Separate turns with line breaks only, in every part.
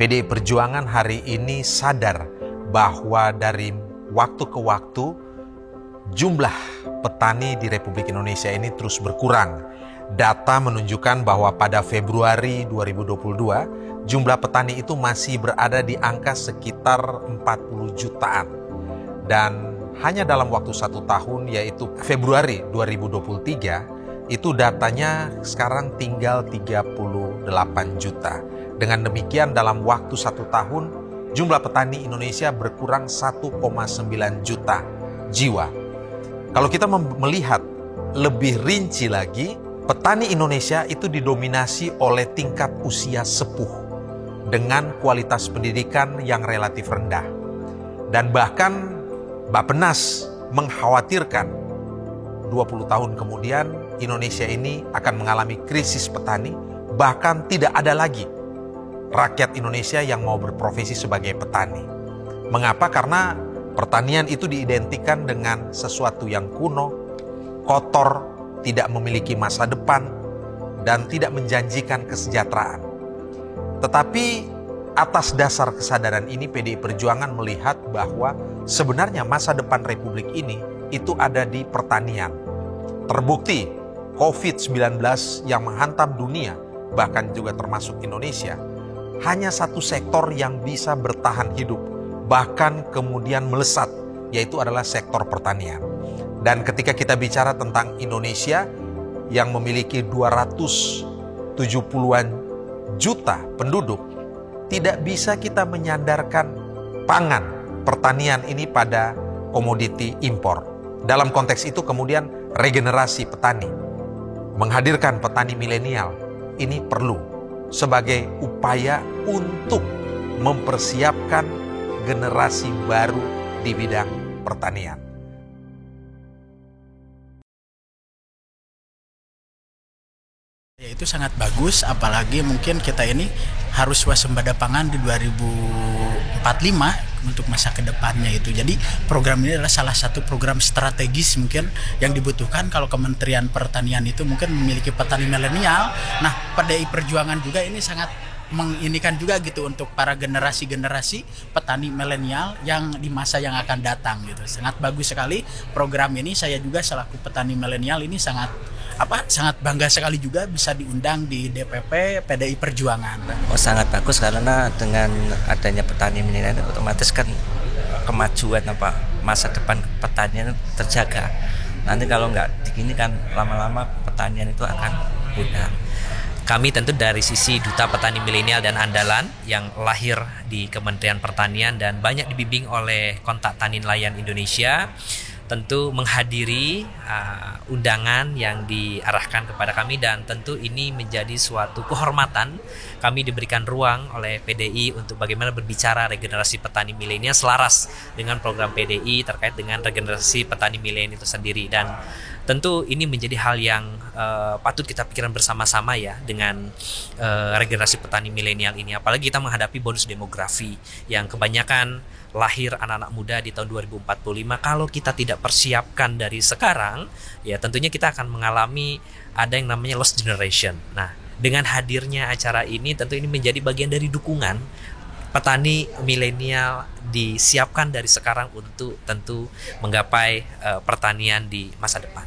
PDI Perjuangan hari ini sadar bahwa dari waktu ke waktu jumlah petani di Republik Indonesia ini terus berkurang. Data menunjukkan bahwa pada Februari 2022, jumlah petani itu masih berada di angka sekitar 40 jutaan. Dan hanya dalam waktu 1 tahun, yaitu Februari 2023, itu datanya sekarang tinggal 38 juta. Dengan demikian dalam waktu 1 tahun, jumlah petani Indonesia berkurang 1,9 juta jiwa. Kalau kita melihat lebih rinci lagi, petani Indonesia itu didominasi oleh tingkat usia sepuh dengan kualitas pendidikan yang relatif rendah. Dan bahkan Bappenas mengkhawatirkan 20 tahun kemudian Indonesia ini akan mengalami krisis petani, bahkan tidak ada lagi rakyat Indonesia yang mau berprofesi sebagai petani. Mengapa? Karena pertanian itu diidentikan dengan sesuatu yang kuno, kotor, tidak memiliki masa depan, dan tidak menjanjikan kesejahteraan. Tetapi atas dasar kesadaran ini PDI Perjuangan melihat bahwa sebenarnya masa depan Republik ini itu ada di pertanian. Terbukti COVID-19 yang menghantam dunia, bahkan juga termasuk Indonesia, hanya satu sektor yang bisa bertahan hidup, bahkan kemudian melesat, yaitu adalah sektor pertanian. Dan ketika kita bicara tentang Indonesia yang memiliki 270-an juta penduduk, tidak bisa kita menyandarkan pangan pertanian ini pada komoditi impor. Dalam konteks itu kemudian regenerasi petani, menghadirkan petani milenial, ini perlu sebagai upaya untuk mempersiapkan generasi baru di bidang pertanian.
Ya, itu sangat bagus, apalagi mungkin kita ini harus waspada pangan di 2045 untuk masa kedepannya itu. Jadi program ini adalah salah satu program strategis mungkin yang dibutuhkan kalau Kementerian Pertanian itu mungkin memiliki petani milenial. Nah, PDI Perjuangan juga ini sangat menginikan juga gitu untuk para generasi-generasi petani milenial yang di masa yang akan datang gitu. Sangat bagus sekali program ini. Saya juga selaku petani milenial ini sangat bangga sekali juga bisa diundang di DPP PDI Perjuangan.
Sangat bagus karena dengan adanya petani milenial otomatis kan kemajuan masa depan pertanian terjaga. Nanti kalau nggak begini kan lama-lama pertanian itu akan punah. Kami tentu dari sisi Duta Petani Milenial dan Andalan yang lahir di Kementerian Pertanian dan banyak dibimbing oleh Kontak Tani Nelayan Indonesia, tentu menghadiri undangan yang diarahkan kepada kami, dan tentu ini menjadi suatu kehormatan kami diberikan ruang oleh PDI untuk bagaimana berbicara regenerasi petani milenial selaras dengan program PDI terkait dengan regenerasi petani milenial itu sendiri. Dan tentu ini menjadi hal yang patut kita pikirkan bersama-sama ya dengan regenerasi petani milenial ini. Apalagi kita menghadapi bonus demografi yang kebanyakan lahir anak-anak muda di tahun 2045. Kalau kita tidak persiapkan dari sekarang, ya tentunya kita akan mengalami ada yang namanya lost generation. Nah, dengan hadirnya acara ini, tentu ini menjadi bagian dari dukungan petani milenial disiapkan dari sekarang untuk tentu menggapai pertanian di masa depan.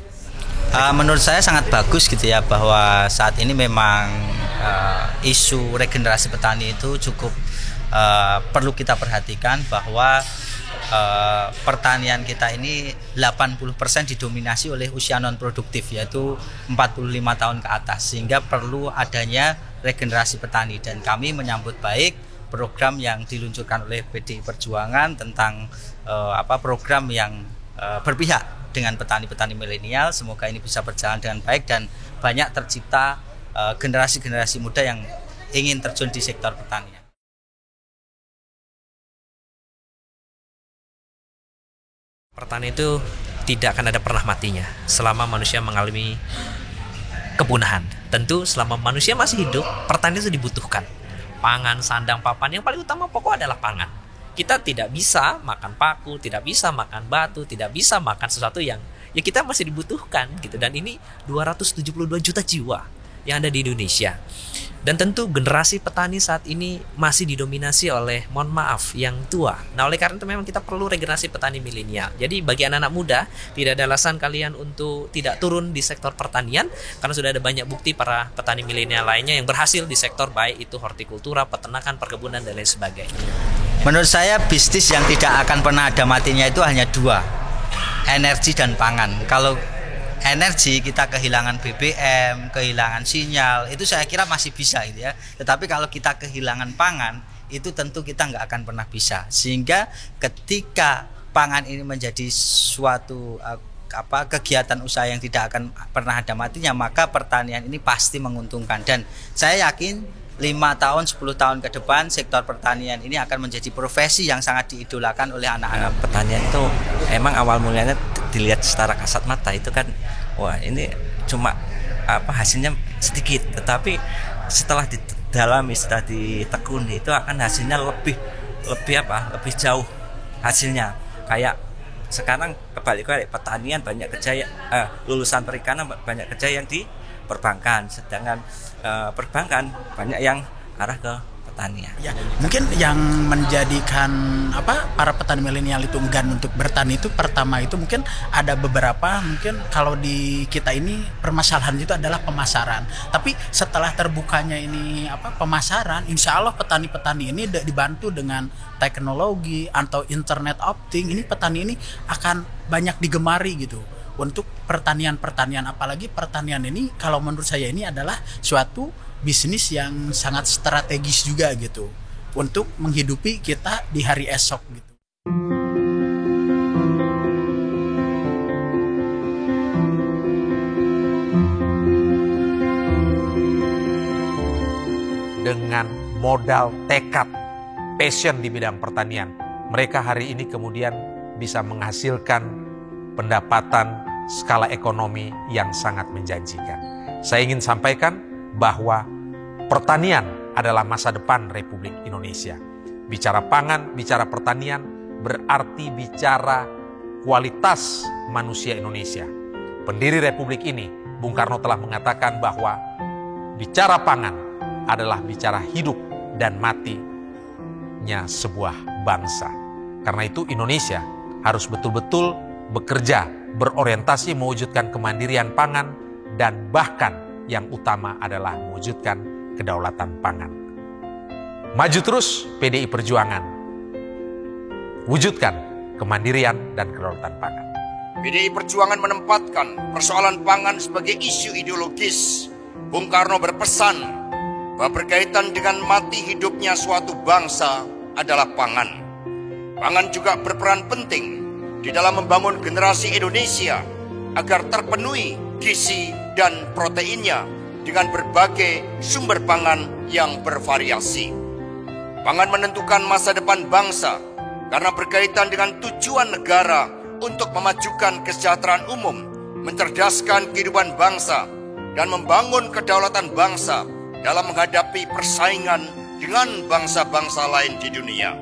Menurut saya sangat bagus gitu ya, bahwa saat ini memang isu regenerasi petani itu cukup perlu kita perhatikan, bahwa pertanian kita ini 80% didominasi oleh usia non produktif, yaitu 45 tahun ke atas, sehingga perlu adanya regenerasi petani. Dan kami menyambut baik program yang diluncurkan oleh PDI Perjuangan tentang program yang berpihak dengan petani-petani milenial. Semoga ini bisa berjalan dengan baik dan banyak tercipta generasi-generasi muda yang ingin terjun di sektor pertanian.
Pertanian itu tidak akan ada pernah matinya selama manusia mengalami kepunahan. Tentu selama manusia masih hidup, pertanian itu dibutuhkan. Pangan, sandang, papan, yang paling utama pokok adalah pangan. Kita tidak bisa makan paku, tidak bisa makan batu, tidak bisa makan sesuatu yang ya kita masih dibutuhkan gitu. Dan ini 272 juta jiwa
yang ada di Indonesia. Dan tentu generasi petani saat ini masih didominasi oleh, mohon maaf, yang tua. Nah, oleh karena itu memang kita perlu regenerasi petani milenial. Jadi bagi anak-anak muda, tidak ada alasan kalian untuk tidak turun di sektor pertanian, karena sudah ada banyak bukti para petani milenial lainnya yang berhasil di sektor baik itu hortikultura, peternakan, perkebunan, dan lain sebagainya.
Menurut saya bisnis yang tidak akan pernah ada matinya itu hanya dua, energi dan pangan. Kalau energi kita kehilangan BBM, kehilangan sinyal, itu saya kira masih bisa gitu ya. Tetapi kalau kita kehilangan pangan, itu tentu kita nggak akan pernah bisa. Sehingga ketika pangan ini menjadi suatu kegiatan usaha yang tidak akan pernah ada matinya, maka pertanian ini pasti menguntungkan. Dan saya yakin 5 tahun, 10 tahun ke depan sektor pertanian ini akan menjadi profesi yang sangat diidolakan oleh anak-anak.
Pertanian itu emang awal mulanya dilihat secara kasat mata itu kan, wah ini cuma hasilnya sedikit, tetapi setelah didalami, setelah ditekuni itu akan hasilnya lebih jauh hasilnya. Kayak sekarang kebalik pertanian banyak kerja lulusan perikanan banyak kerja yang di perbankan, sedangkan perbankan banyak yang arah ke pertanian.
Ya, mungkin yang menjadikan para petani milenial itu enggan untuk bertani itu pertama itu mungkin ada beberapa, mungkin kalau di kita ini permasalahan itu adalah pemasaran. Tapi setelah terbukanya ini pemasaran, insya Allah petani-petani ini dibantu dengan teknologi atau internet of things, ini petani ini akan banyak digemari gitu untuk pertanian, apalagi pertanian ini kalau menurut saya ini adalah suatu bisnis yang sangat strategis juga gitu untuk menghidupi kita di hari esok gitu.
Dengan modal tekad, passion di bidang pertanian, mereka hari ini kemudian bisa menghasilkan pendapatan skala ekonomi yang sangat menjanjikan. Saya ingin sampaikan bahwa pertanian adalah masa depan Republik Indonesia. Bicara pangan, bicara pertanian, berarti bicara kualitas manusia Indonesia. Pendiri Republik ini, Bung Karno telah mengatakan bahwa bicara pangan adalah bicara hidup dan matinya sebuah bangsa. Karena itu Indonesia harus betul-betul bekerja, berorientasi mewujudkan kemandirian pangan, dan bahkan yang utama adalah mewujudkan kedaulatan pangan. Maju terus PDI Perjuangan, wujudkan kemandirian dan kedaulatan pangan.
PDI Perjuangan menempatkan persoalan pangan sebagai isu ideologis. Bung Karno berpesan bahwa berkaitan dengan mati hidupnya suatu bangsa adalah pangan. Pangan juga berperan penting di dalam membangun generasi Indonesia agar terpenuhi gizi dan proteinnya dengan berbagai sumber pangan yang bervariasi. Pangan menentukan masa depan bangsa karena berkaitan dengan tujuan negara untuk memajukan kesejahteraan umum, mencerdaskan kehidupan bangsa, dan membangun kedaulatan bangsa dalam menghadapi persaingan dengan bangsa-bangsa lain di dunia.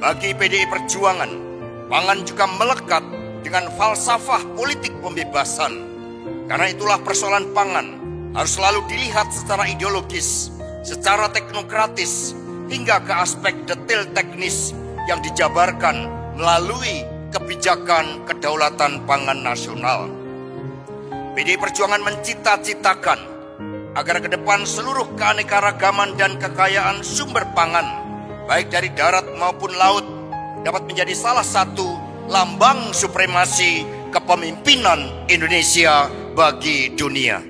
Bagi PDI Perjuangan, pangan juga melekat dengan falsafah politik pembebasan. Karena itulah persoalan pangan harus selalu dilihat secara ideologis, secara teknokratis, hingga ke aspek detail teknis yang dijabarkan melalui kebijakan kedaulatan pangan nasional. PDI Perjuangan mencita-citakan agar ke depan seluruh keanekaragaman dan kekayaan sumber pangan, baik dari darat maupun laut, dapat menjadi salah satu lambang supremasi kepemimpinan Indonesia bagi dunia.